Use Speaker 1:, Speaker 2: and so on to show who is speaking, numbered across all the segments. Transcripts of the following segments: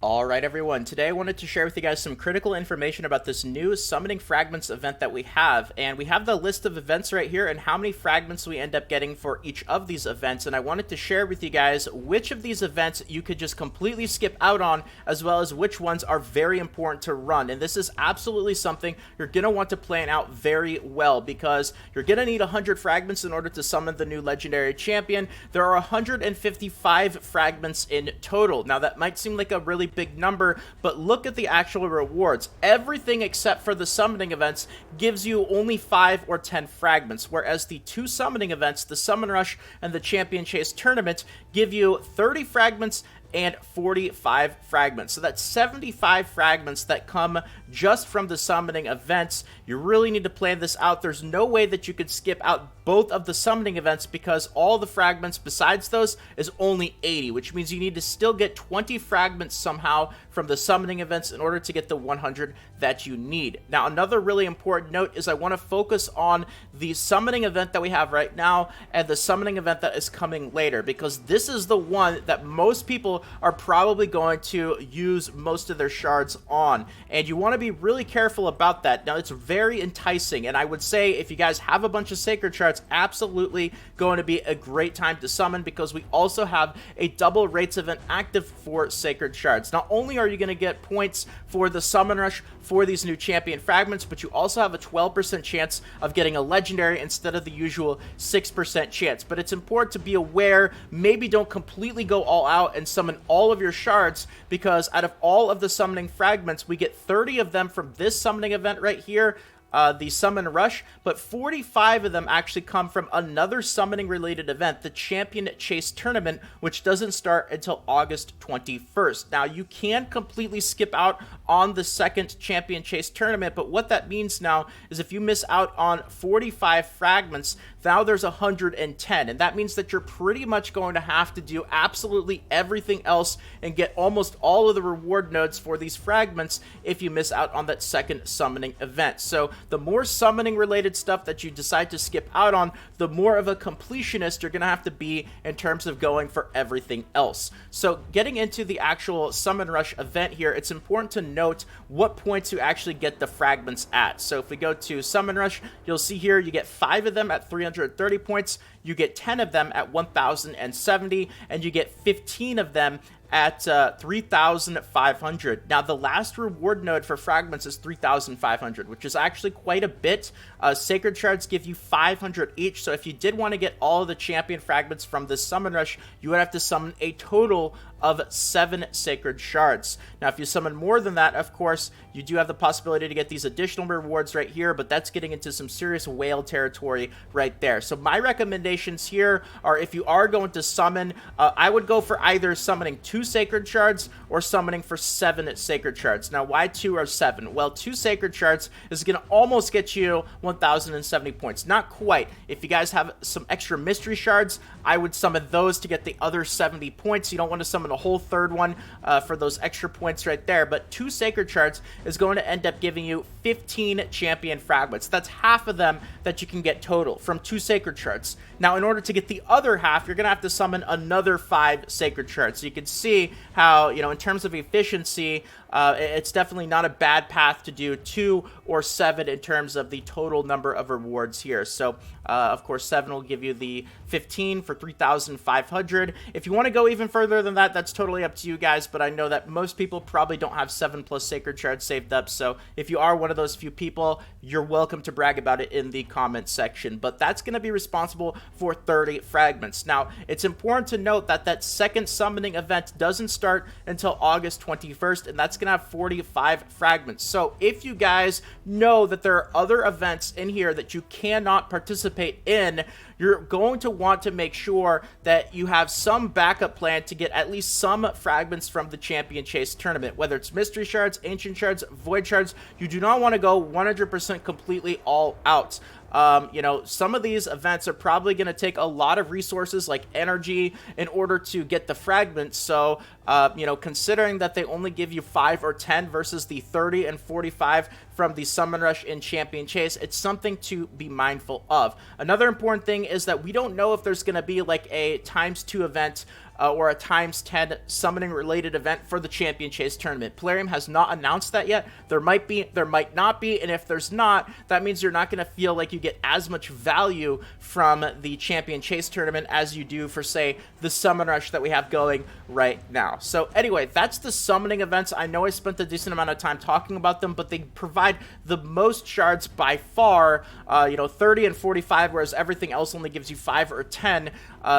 Speaker 1: Alright everyone, today I wanted to share with you guys some critical information about this new Summoning Fragments event that we have, and we have the list of events right here and how many fragments we end up getting for each of these events, and I wanted to share with you guys which of these events you could just completely skip out on, as well as which ones are very important to run. And this is absolutely something you're going to want to plan out very well, because you're going to need 100 fragments in order to summon the new legendary champion. There are 155 fragments in total. Now that might seem like a really big number, but look at the actual rewards. Everything except for the summoning events gives you only 5 or 10 fragments, whereas the two summoning events, the Summon Rush and the Champion Chase Tournament, give you 30 fragments and 45 fragments. So that's 75 fragments that come just from the summoning events. You really need to plan this out. There's no way that you could skip out both of the summoning events, because all the fragments besides those is only 80, which means you need to still get 20 fragments somehow from the summoning events in order to get the 100 that you need. Now, another really important note is I want to focus on the summoning event that we have right now and the summoning event that is coming later, because this is the one that most people are probably going to use most of their shards on, and you want to be really careful about that. Now, it's very enticing, and I would say if you guys have a bunch of sacred shards, absolutely going to be a great time to summon, because we also have a double rates event active for sacred shards. Not only are you going to get points for the Summon Rush for these new champion fragments, but you also have a 12% chance of getting a legendary instead of the usual 6% chance. But it's important to be aware, maybe don't completely go all out and summon all of your shards, because out of all of the summoning fragments, we get 30 of them from this summoning event right here, the Summon Rush, but 45 of them actually come from another summoning related event, the Champion Chase Tournament, which doesn't start until August 21st. Now, you can completely skip out on the second Champion Chase Tournament, but what that means now is if you miss out on 45 fragments, now there's 110, and that means that you're pretty much going to have to do absolutely everything else and get almost all of the reward nodes for these fragments if you miss out on that second summoning event. So the more summoning related stuff that you decide to skip out on, the more of a completionist you're going to have to be in terms of going for everything else. So getting into the actual Summon Rush event here, it's important to note what points you actually get the fragments at. So if we go to Summon Rush, you'll see here you get 5 of them at 330 points, you get 10 of them at 1070, and you get 15 of them at 3,500. Now, the last reward node for fragments is 3,500, which is actually quite a bit. Sacred shards give you 500 each, so if you did want to get all of the champion fragments from this Summon Rush, you would have to summon a total of 7 sacred shards. Now, if you summon more than that, of course, you do have the possibility to get these additional rewards right here, but that's getting into some serious whale territory right there. So my recommendations here are, if you are going to summon, I would go for either summoning 2 sacred shards or summoning for 7 sacred shards. Now, why 2 or 7? Well, 2 sacred shards is going to almost get you 1,070 points. Not quite. If you guys have some extra mystery shards, I would summon those to get the other 70 points. You don't want to summon a whole third one for those extra points right there, but 2 sacred shards is going to end up giving you 15 champion fragments. That's half of them that you can get total from 2 sacred shards. Now, in order to get the other half, you're going to have to summon another 5 sacred shards. So you can see how, in terms of efficiency, it's definitely not a bad path to do 2 or 7 in terms of the total number of rewards here. So, of course, 7 will give you the 15 for 3,500. If you want to go even further than that, that's totally up to you guys, but I know that most people probably don't have 7 plus sacred shards saved up, so if you are one of those few people, you're welcome to brag about it in the comments section. But that's going to be responsible for 30 fragments. Now, it's important to note that that second summoning event doesn't start until August 21st, and that's going to have 45 fragments. So if you guys know that there are other events in here that you cannot participate in, you're going to want to make sure that you have some backup plan to get at least some fragments from the Champion Chase Tournament, whether it's mystery shards, ancient shards, void shards. You do not want to go 100% completely all out. Some of these events are probably going to take a lot of resources like energy in order to get the fragments. So Considering that they only give you 5 or 10 versus the 30 and 45 from the Summon Rush in Champion Chase, it's something to be mindful of. Another important thing is that we don't know if there's going to be like a ×2 event or a ×10 summoning related event for the Champion Chase tournament. Plarium has not announced that yet. There might be, there might not be, and if there's not, that means you're not going to feel like you get as much value from the Champion Chase tournament as you do for, say, the Summon Rush that we have going right now. So anyway, that's the summoning events. I know I spent a decent amount of time talking about them, but they provide the most shards by far, 30 and 45, whereas everything else only gives you 5 or 10.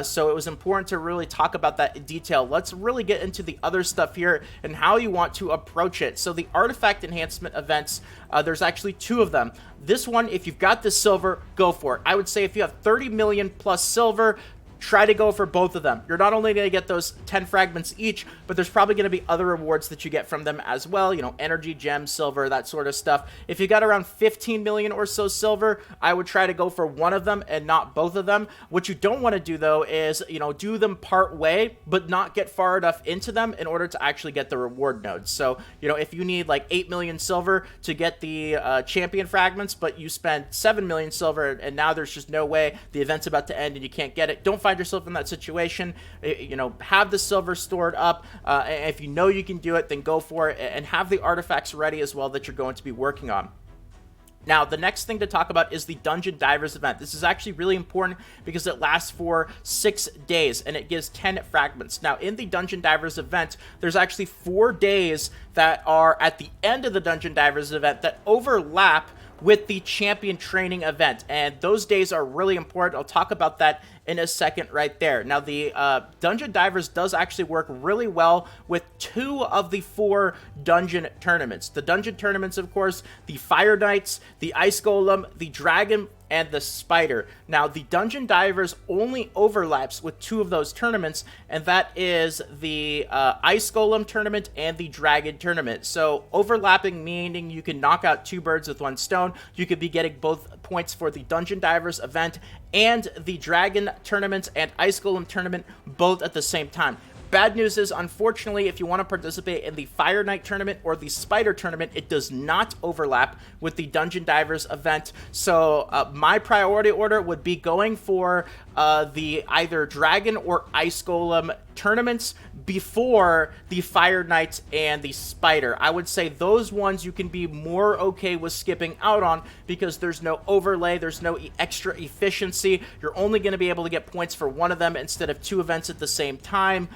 Speaker 1: So it was important to really talk about that in detail. Let's really get into the other stuff here and how you want to approach it. So the artifact enhancement events, there's actually 2 of them. This one, if you've got the silver, go for it. I would say if you have 30 million plus silver, try to go for both of them. You're not only going to get those 10 fragments each, but there's probably going to be other rewards that you get from them as well. Energy, gems, silver, that sort of stuff. If you got around 15 million or so silver, I would try to go for one of them and not both of them. What you don't want to do, though, is, do them part way, but not get far enough into them in order to actually get the reward nodes. So, if you need like 8 million silver to get the champion fragments, but you spend 7 million silver and now there's just no way, the event's about to end and you can't get it, don't find yourself in that situation. Have the silver stored up. If you know you can do it, then go for it, and have the artifacts ready as well that you're going to be working on. Now, the next thing to talk about is the Dungeon Divers event. This is actually really important because it lasts for 6 days and it gives 10 fragments. Now, in the Dungeon Divers event, there's actually 4 days that are at the end of the Dungeon Divers event that overlap with the champion training event, and those days are really important. I'll talk about that in a second right there. Now, the Dungeon Divers does actually work really well with 2 of the 4 dungeon tournaments. The dungeon tournaments, of course, the Fire Knights, the Ice Golem, the Dragon, and the Spider. Now, the Dungeon Divers only overlaps with 2 of those tournaments, and that is the Ice Golem tournament and the Dragon tournament. So, overlapping meaning you can knock out 2 birds with 1 stone. You could be getting both points for the Dungeon Divers event and the Dragon tournament and Ice Golem tournament both at the same time. Bad news is, unfortunately, if you want to participate in the Fire Knight tournament or the Spider tournament, it does not overlap with the Dungeon Divers event. So my priority order would be going for the either Dragon or Ice Golem tournaments before the Fire Knight and the Spider. I would say those ones you can be more okay with skipping out on because there's no overlay, there's no extra efficiency. You're only going to be able to get points for one of them instead of 2 events at the same time.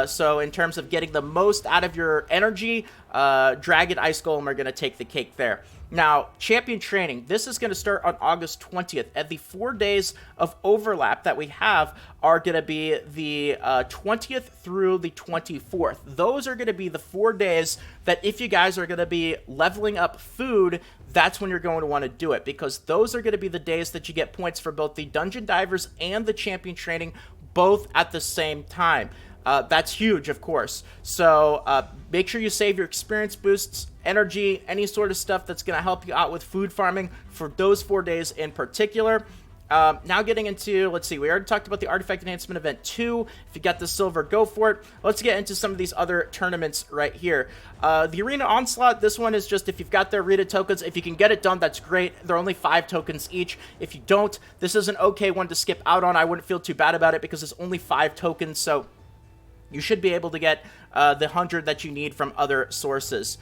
Speaker 1: So in terms of getting the most out of your energy, Dragon, Ice Golem are going to take the cake there. Now, champion training, this is going to start on August 20th, and the 4 days of overlap that we have are going to be the 20th through the 24th. Those are going to be the 4 days that if you guys are going to be leveling up food, that's when you're going to want to do it, because those are going to be the days that you get points for both the Dungeon Divers and the champion training, both at the same time. That's huge, of course. So make sure you save your experience boosts, energy, any sort of stuff that's going to help you out with food farming for those 4 days in particular. Now getting into, let's see, we already talked about the Artifact Enhancement Event 2. If you got the silver, go for it. Let's get into some of these other tournaments right here. The Arena Onslaught, this one is just if you've got the Arena tokens. If you can get it done, that's great. They're only 5 tokens each. If you don't, this is an okay one to skip out on. I wouldn't feel too bad about it because it's only 5 tokens, so you should be able to get the 100 that you need from other sources.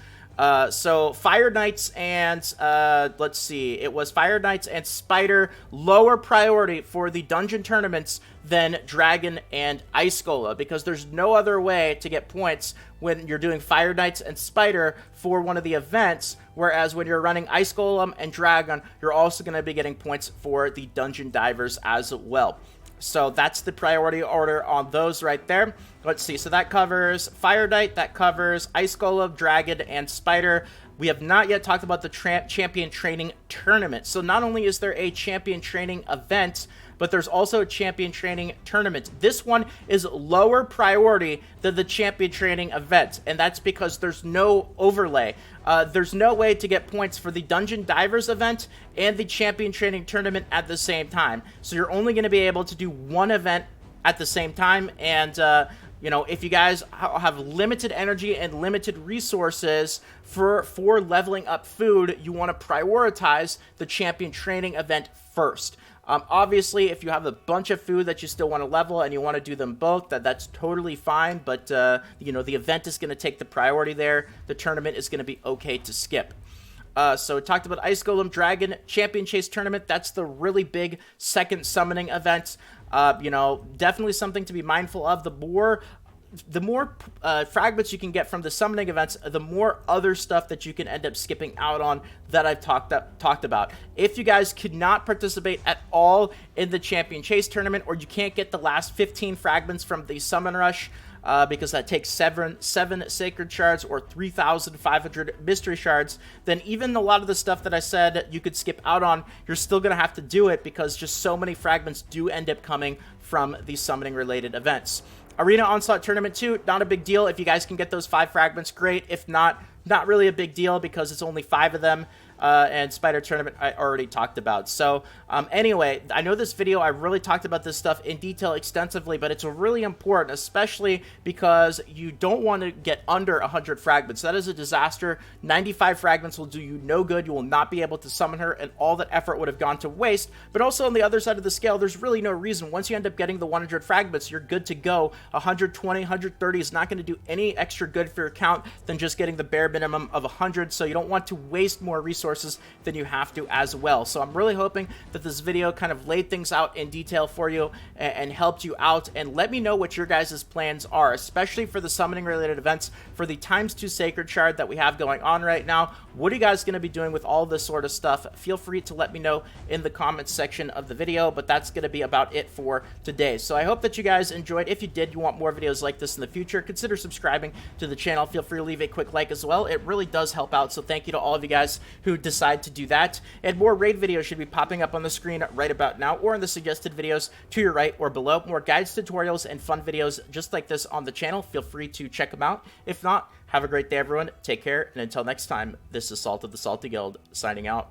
Speaker 1: So Fire Knights and, let's see, it was Fire Knights and Spider, lower priority for the dungeon tournaments than Dragon and Ice Golem, because there's no other way to get points when you're doing Fire Knights and Spider for one of the events, whereas when you're running Ice Golem and Dragon, you're also going to be getting points for the Dungeon Divers as well. So that's the priority order on those right there. Let's see. So that covers Fire Knight, that covers Ice Golem, Dragon, and Spider. We have not yet talked about the Champion Training Tournament. So not only is there a Champion Training event, but there's also a Champion Training Tournament. This one is lower priority than the Champion Training event, and that's because there's no overlay. There's no way to get points for the Dungeon Divers event and the Champion Training Tournament at the same time. So you're only going to be able to do one event at the same time, and You know, if you guys have limited energy and limited resources for leveling up food, you want to prioritize the champion training event first. Obviously, if you have a bunch of food that you still want to level and you want to do them both, that's totally fine. But, you know, the event is going to take the priority there. The tournament is going to be okay to skip. So we talked about Ice Golem Dragon Champion Chase Tournament. That's the really big second summoning event. You know, definitely something to be mindful of. The more fragments you can get from the summoning events, the more other stuff that you can end up skipping out on that I've talked about. If you guys could not participate at all in the Champion Chase Tournament, or you can't get the last 15 fragments from the Summon Rush, because that takes 7 Sacred Shards or 3,500 Mystery Shards, then even a lot of the stuff that I said you could skip out on, you're still going to have to do it because just so many fragments do end up coming from the summoning-related events. Arena Onslaught Tournament 2, not a big deal. If you guys can get those 5 fragments, great. If not, not really a big deal because it's only 5 of them. And Spider Tournament I already talked about. So anyway, I know this video, I really talked about this stuff in detail extensively, but it's really important, especially because you don't want to get under 100 fragments. That is a disaster. 95 fragments will do you no good. You will not be able to summon her, and all that effort would have gone to waste. But also on the other side of the scale, there's really no reason. Once you end up getting the 100 fragments, you're good to go. 120, 130 is not going to do any extra good for your count than just getting the bare minimum of 100, so you don't want to waste more resources than you have to as well. So I'm really hoping that this video kind of laid things out in detail for you and helped you out, and let me know what your guys' plans are, especially for the summoning related events for the ×2 Sacred Shard that we have going on right now. What are you guys going to be doing with all this sort of stuff? Feel free to let me know in the comments section of the video, but that's going to be about it for today. So I hope that you guys enjoyed. If you did, you want more videos like this in the future, consider subscribing to the channel. Feel free to leave a quick like as well. It really does help out, so thank you to all of you guys who decide to do that. And more raid videos should be popping up on the screen right about now, or in the suggested videos to your right or below. More guides, tutorials, and fun videos just like this on the channel. Feel free to check them out. If not, have a great day, everyone. Take care, and until next time, this is Salt of the Salty Guild, signing out.